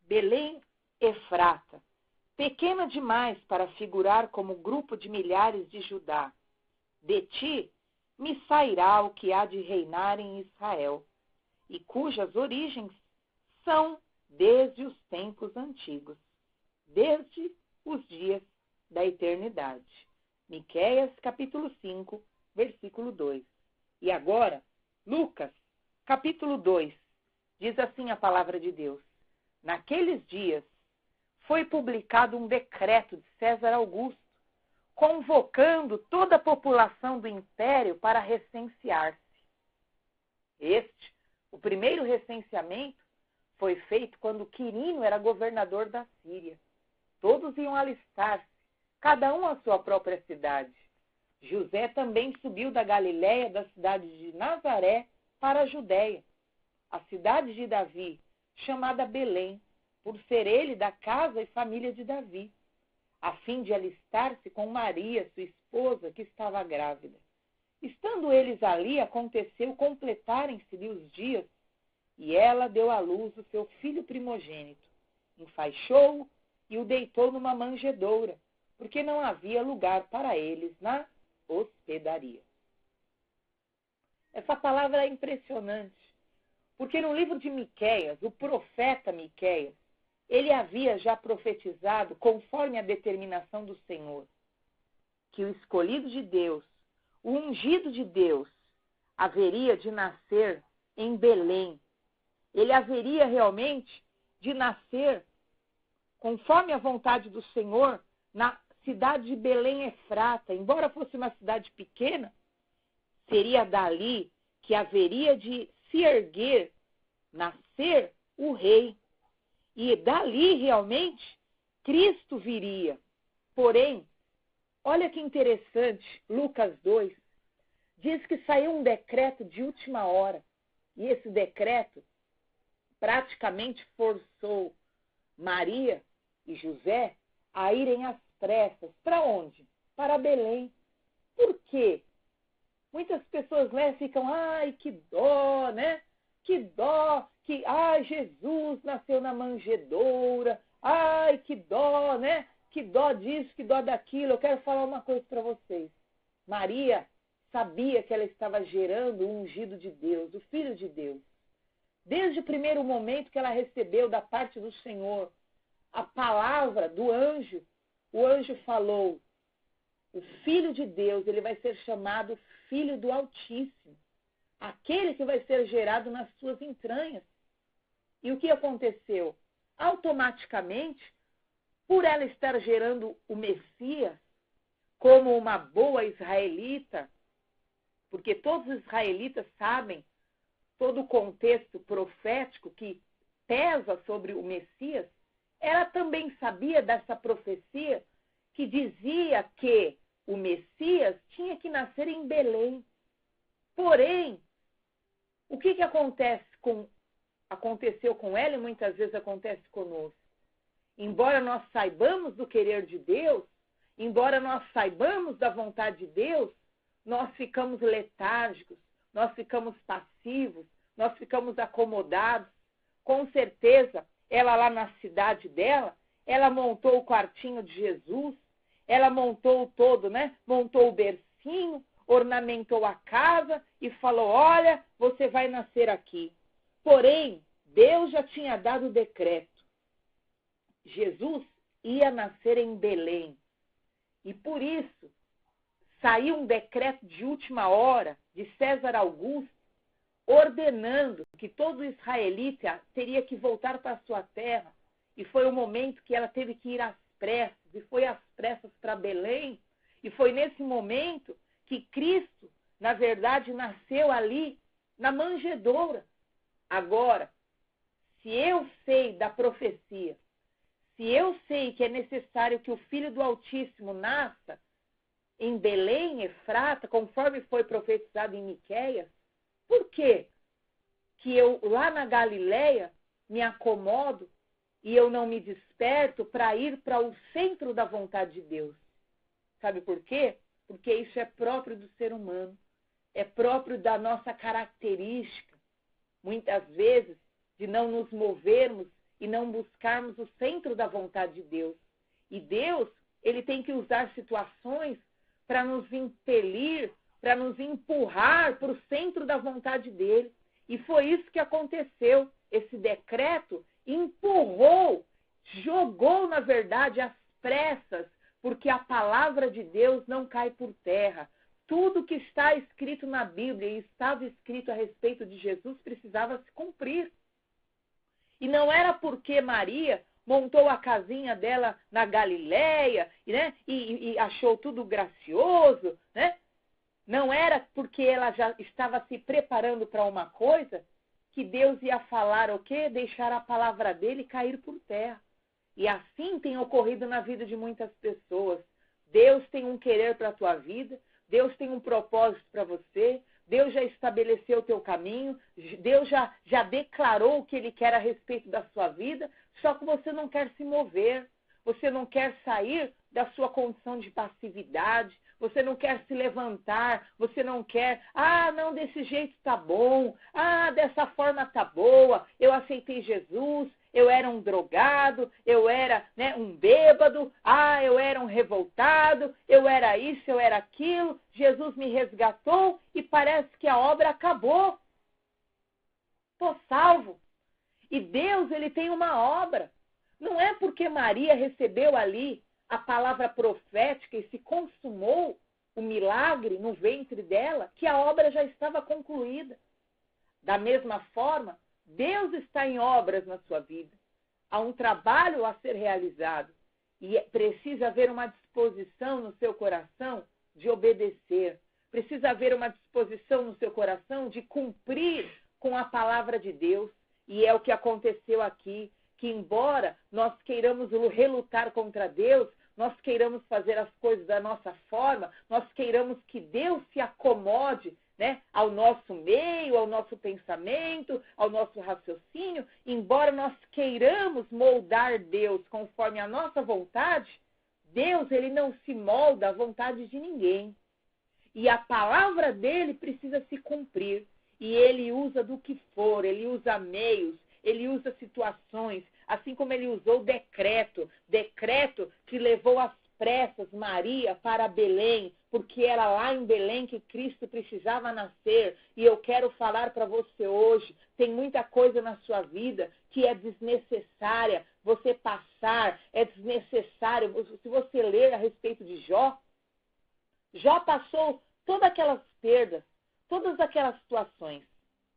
Belém Efrata, pequena demais para figurar como grupo de milhares de Judá. De ti me sairá o que há de reinar em Israel, e cujas origens são desde os tempos antigos, desde os dias da eternidade. Miqueias, capítulo 5, versículo 2. E agora, Lucas, capítulo 2, diz assim a palavra de Deus. Naqueles dias foi publicado um decreto de César Augusto, convocando toda a população do império para recensear-se. O primeiro recenseamento, foi feito quando Quirino era governador da Síria. Todos iam alistar-se, cada um à sua própria cidade. José também subiu da Galiléia, da cidade de Nazaré, para a Judéia, a cidade de Davi, chamada Belém, por ser ele da casa e família de Davi, a fim de alistar-se com Maria, sua esposa, que estava grávida. Estando eles ali, aconteceu completarem-se-lhe os dias, e ela deu à luz o seu filho primogênito. Enfaixou-o e o deitou numa manjedoura, porque não havia lugar para eles na hospedaria. Essa palavra é impressionante, porque no livro de Miqueias, o profeta Miqueias, ele havia já profetizado, conforme a determinação do Senhor, que o escolhido de Deus, o ungido de Deus, haveria de nascer em Belém. Ele haveria realmente de nascer, conforme a vontade do Senhor, na cidade de Belém Efrata. Embora fosse uma cidade pequena, seria dali que haveria de se erguer, nascer o rei. E dali, realmente, Cristo viria. Porém, olha que interessante, Lucas 2, diz que saiu um decreto de última hora. E esse decreto praticamente forçou Maria e José a irem às pressas. Para onde? Para Belém. Por quê? Muitas pessoas ficam, ai, que dó, né? Que dó, ai, Jesus nasceu na manjedoura, ai, que dó, né? Que dó disso, que dó daquilo. Eu quero falar uma coisa para vocês. Maria sabia que ela estava gerando o ungido de Deus, o Filho de Deus. Desde o primeiro momento que ela recebeu da parte do Senhor a palavra do anjo, o anjo falou, o Filho de Deus, ele vai ser chamado Filho do Altíssimo, aquele que vai ser gerado nas suas entranhas. E o que aconteceu? Automaticamente, por ela estar gerando o Messias, como uma boa israelita, porque todos os israelitas sabem todo o contexto profético que pesa sobre o Messias, ela também sabia dessa profecia que dizia que o Messias tinha que nascer em Belém. Porém, o que aconteceu com ela e muitas vezes acontece conosco? Embora nós saibamos do querer de Deus, embora nós saibamos da vontade de Deus, nós ficamos letárgicos, nós ficamos passivos, nós ficamos acomodados. Com certeza, ela lá na cidade dela, ela montou o quartinho de Jesus, ela montou todo, né? Montou o bercinho, ornamentou a casa e falou, olha, você vai nascer aqui. Porém, Deus já tinha dado o decreto. Jesus ia nascer em Belém. E por isso, saiu um decreto de última hora de César Augusto, ordenando que todo israelita teria que voltar para a sua terra. E foi o momento que ela teve que ir às pressas, e foi às pressas para Belém. E foi nesse momento que Cristo, na verdade, nasceu ali, na manjedoura. Agora, se eu sei da profecia, se eu sei que é necessário que o Filho do Altíssimo nasça em Belém, Efrata, conforme foi profetizado em Miqueias, por quê que eu, lá na Galiléia, me acomodo e eu não me desperto para ir para o centro da vontade de Deus? Sabe por quê? Porque isso é próprio do ser humano, é próprio da nossa característica, muitas vezes, de não nos movermos e não buscarmos o centro da vontade de Deus. E Deus, ele tem que usar situações para nos impelir, para nos empurrar para o centro da vontade dele. E foi isso que aconteceu. Esse decreto empurrou, jogou, na verdade, às pressas, porque a palavra de Deus não cai por terra. Tudo que está escrito na Bíblia e estava escrito a respeito de Jesus precisava se cumprir. E não era porque Maria montou a casinha dela na Galileia, né, e achou tudo gracioso, né? Não era porque ela já estava se preparando para uma coisa que Deus ia falar o quê? Deixar a palavra dele cair por terra. E assim tem ocorrido na vida de muitas pessoas. Deus tem um querer para a tua vida, Deus tem um propósito para você, Deus já estabeleceu o teu caminho, Deus já declarou o que Ele quer a respeito da sua vida, só que você não quer se mover, você não quer sair da sua condição de passividade, você não quer se levantar, você não quer, não, desse jeito tá bom, dessa forma tá boa, eu aceitei Jesus, eu era um drogado, eu era, né, um bêbado, eu era um revoltado, eu era isso, eu era aquilo, Jesus me resgatou e parece que a obra acabou. Estou salvo. E Deus, ele tem uma obra. Não é porque Maria recebeu ali a palavra profética e se consumou o milagre no ventre dela, que a obra já estava concluída. Da mesma forma, Deus está em obras na sua vida. Há um trabalho a ser realizado. E precisa haver uma disposição no seu coração de obedecer. Precisa haver uma disposição no seu coração de cumprir com a palavra de Deus. E é o que aconteceu aqui, que embora nós queiramos relutar contra Deus, nós queiramos fazer as coisas da nossa forma, nós queiramos que Deus se acomode, né, ao nosso meio, ao nosso pensamento, ao nosso raciocínio, embora nós queiramos moldar Deus conforme a nossa vontade, Deus, ele não se molda à vontade de ninguém. E a palavra dele precisa se cumprir. E ele usa do que for, ele usa meios, ele usa situações, assim como ele usou decreto que levou às pressas Maria para Belém, porque era lá em Belém que Cristo precisava nascer. E eu quero falar para você hoje, tem muita coisa na sua vida que é desnecessária você passar, é desnecessário. Se você ler a respeito de Jó passou todas aquelas perdas, todas aquelas situações.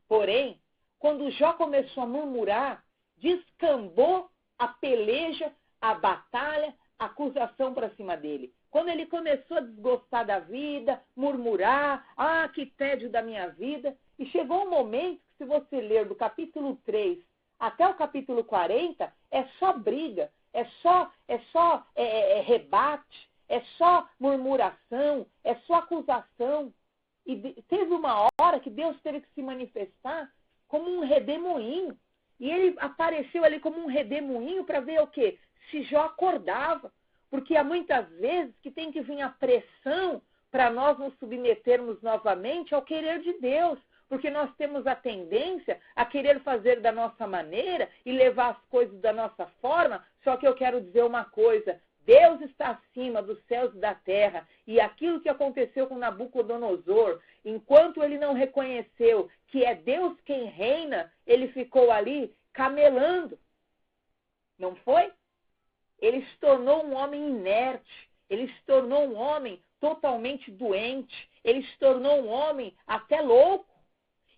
Porém, quando Jó começou a murmurar, descambou a peleja, a batalha, a acusação para cima dele. Quando ele começou a desgostar da vida, murmurar, que tédio da minha vida, e chegou um momento que, se você ler do capítulo 3 até o capítulo 40, é só briga, é só rebate, é só murmuração, é só acusação. E teve uma hora que Deus teve que se manifestar como um redemoinho. E ele apareceu ali como um redemoinho para ver o quê? Se Jó acordava. Porque há muitas vezes que tem que vir a pressão para nós nos submetermos novamente ao querer de Deus. Porque nós temos a tendência a querer fazer da nossa maneira e levar as coisas da nossa forma. Só que eu quero dizer uma coisa: Deus está acima dos céus e da terra. E aquilo que aconteceu com Nabucodonosor, enquanto ele não reconheceu que é Deus quem reina, ele ficou ali camelando. Não foi? Ele se tornou um homem inerte. Ele se tornou um homem totalmente doente. Ele se tornou um homem até louco.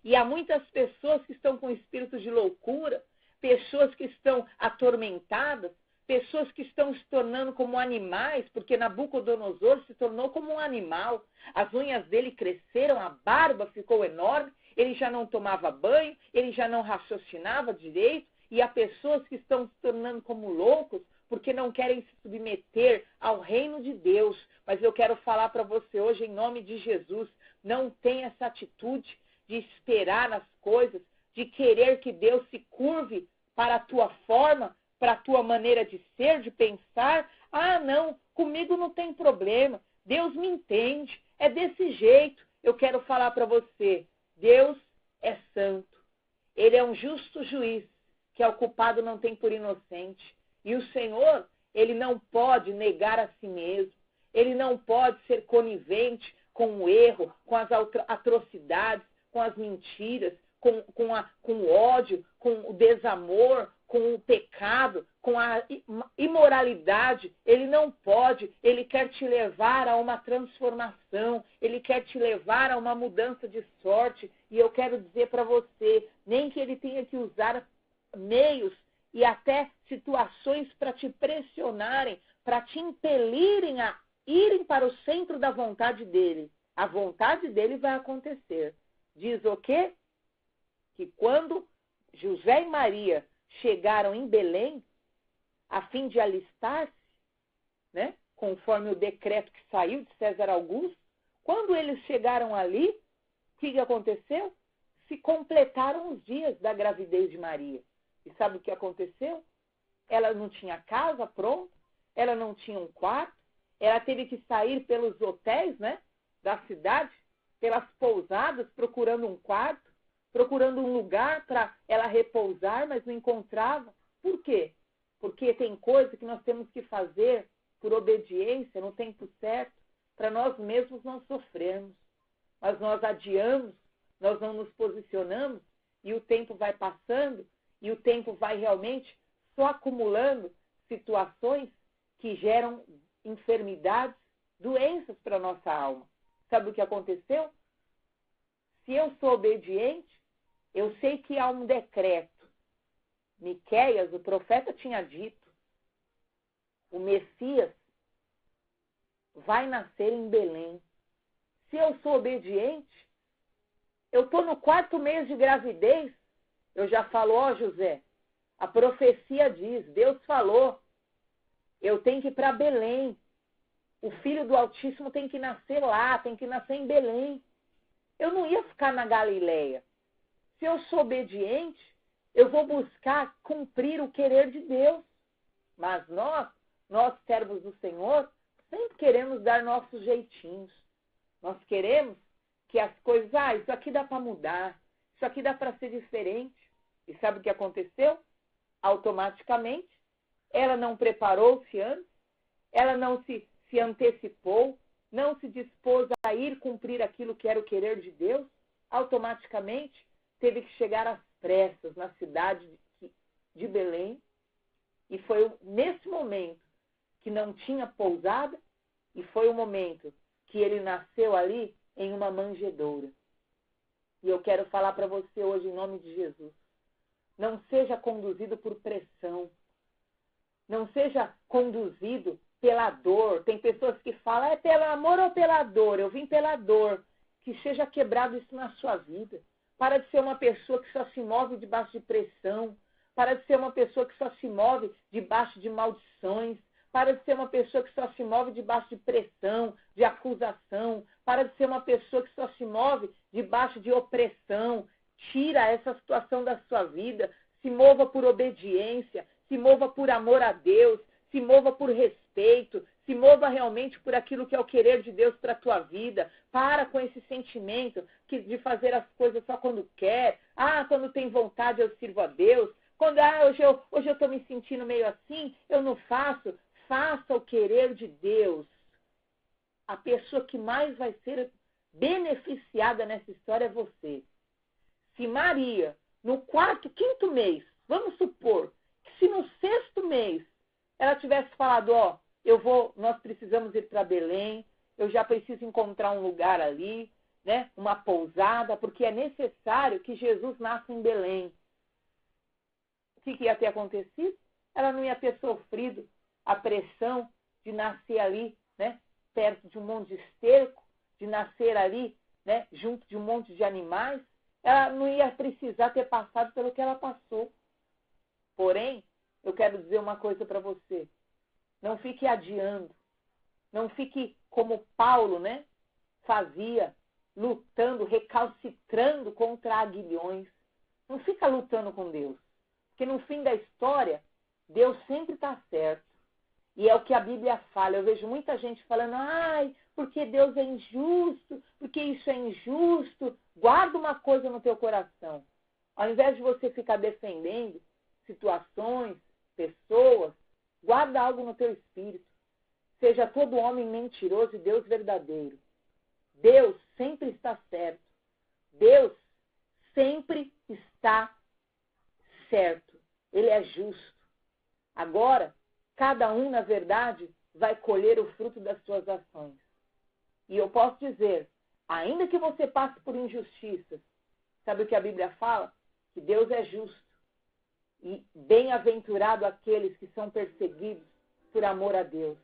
E há muitas pessoas que estão com espírito de loucura, pessoas que estão atormentadas, pessoas que estão se tornando como animais, porque Nabucodonosor se tornou como um animal. As unhas dele cresceram, a barba ficou enorme, ele já não tomava banho, ele já não raciocinava direito, e há pessoas que estão se tornando como loucos porque não querem se submeter ao reino de Deus. Mas eu quero falar para você hoje, em nome de Jesus, não tenha essa atitude de esperar nas coisas, de querer que Deus se curve para a tua forma, para a tua maneira de ser, de pensar. Não, comigo não tem problema, Deus me entende, é desse jeito. Eu quero falar para você, Deus é santo, Ele é um justo juiz, que o culpado não tem por inocente. E o Senhor, ele não pode negar a si mesmo. Ele não pode ser conivente com o erro, com as atrocidades, com as mentiras, com o ódio, com o desamor, com o pecado, com a imoralidade. Ele não pode. Ele quer te levar a uma transformação. Ele quer te levar a uma mudança de sorte. E eu quero dizer para você, nem que ele tenha que usar meios e até situações para te pressionarem, para te impelirem a irem para o centro da vontade dele. A vontade dele vai acontecer. Diz o quê? Que quando José e Maria chegaram em Belém, a fim de alistar-se, né, conforme o decreto que saiu de César Augusto, quando eles chegaram ali, o que aconteceu? Se completaram os dias da gravidez de Maria. E sabe o que aconteceu? Ela não tinha casa pronta, ela não tinha um quarto, ela teve que sair pelos hotéis, né, da cidade, pelas pousadas, procurando um quarto, procurando um lugar para ela repousar, mas não encontrava. Por quê? Porque tem coisa que nós temos que fazer por obediência, no tempo certo, para nós mesmos não sofrermos. Mas nós adiamos, nós não nos posicionamos, e o tempo vai passando, e o tempo vai realmente só acumulando situações que geram enfermidades, doenças para a nossa alma. Sabe o que aconteceu? Se eu sou obediente, eu sei que há um decreto. Miqueias, o profeta, tinha dito, o Messias vai nascer em Belém. Se eu sou obediente, eu estou no 4º mês de gravidez, eu já falo, ó José, a profecia diz, Deus falou, eu tenho que ir para Belém. O Filho do Altíssimo tem que nascer lá, tem que nascer em Belém. Eu não ia ficar na Galileia. Se eu sou obediente, eu vou buscar cumprir o querer de Deus. Mas nós servos do Senhor, sempre queremos dar nossos jeitinhos. Nós queremos que as coisas, isso aqui dá para mudar, isso aqui dá para ser diferente. E sabe o que aconteceu? Automaticamente, ela não preparou-se antes, ela não se antecipou, não se dispôs a ir cumprir aquilo que era o querer de Deus, automaticamente teve que chegar às pressas na cidade de Belém. E foi nesse momento que não tinha pousada, e foi o momento que ele nasceu ali em uma manjedoura. E eu quero falar para você hoje em nome de Jesus. Não seja conduzido por pressão. Não seja conduzido pela dor. Tem pessoas que falam, é pelo amor ou pela dor? Eu vim pela dor. Que seja quebrado isso na sua vida. Para de ser uma pessoa que só se move debaixo de pressão. Para de ser uma pessoa que só se move debaixo de maldições. Para de ser uma pessoa que só se move debaixo de pressão, de acusação. Para de ser uma pessoa que só se move debaixo de opressão. Tira essa situação da sua vida. Se mova por obediência. Se mova por amor a Deus. Se mova por respeito. Se mova realmente por aquilo que é o querer de Deus para a tua vida. Para com esse sentimento de fazer as coisas só quando quer. Quando tem vontade eu sirvo a Deus. Quando hoje eu estou me sentindo meio assim, eu não faço. Faça o querer de Deus. A pessoa que mais vai ser beneficiada nessa história é você. Se Maria, no 4º, 5º mês, vamos supor, que se no 6º mês ela tivesse falado, nós precisamos ir para Belém, eu já preciso encontrar um lugar ali, né, uma pousada, porque é necessário que Jesus nasça em Belém. O que ia ter acontecido? Ela não ia ter sofrido a pressão de nascer ali, né, perto de um monte de esterco, de nascer ali, né, junto de um monte de animais. Ela não ia precisar ter passado pelo que ela passou. Porém, eu quero dizer uma coisa para você. Não fique adiando. Não fique como Paulo, né, fazia, lutando, recalcitrando contra aguilhões. Não fica lutando com Deus. Porque no fim da história, Deus sempre está certo. E é o que a Bíblia fala. Eu vejo muita gente falando, porque Deus é injusto, porque isso é injusto. Guarda uma coisa no teu coração. Ao invés de você ficar defendendo situações, pessoas, guarda algo no teu espírito. Seja todo homem mentiroso e Deus verdadeiro. Deus sempre está certo. Deus sempre está certo. Ele é justo. Agora, cada um, na verdade, vai colher o fruto das suas ações. E eu posso dizer, ainda que você passe por injustiças, sabe o que a Bíblia fala? Que Deus é justo. E bem-aventurado aqueles que são perseguidos por amor a Deus,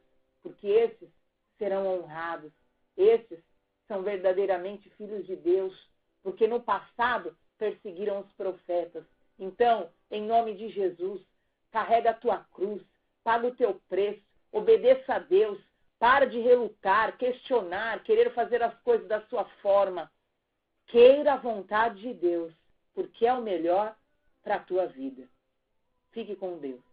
porque esses serão honrados. Esses são verdadeiramente filhos de Deus, porque no passado perseguiram os profetas. Então, em nome de Jesus, carrega a tua cruz, paga o teu preço, obedeça a Deus, para de relutar, questionar, querer fazer as coisas da sua forma. Queira a vontade de Deus, porque é o melhor para a tua vida. Fique com Deus.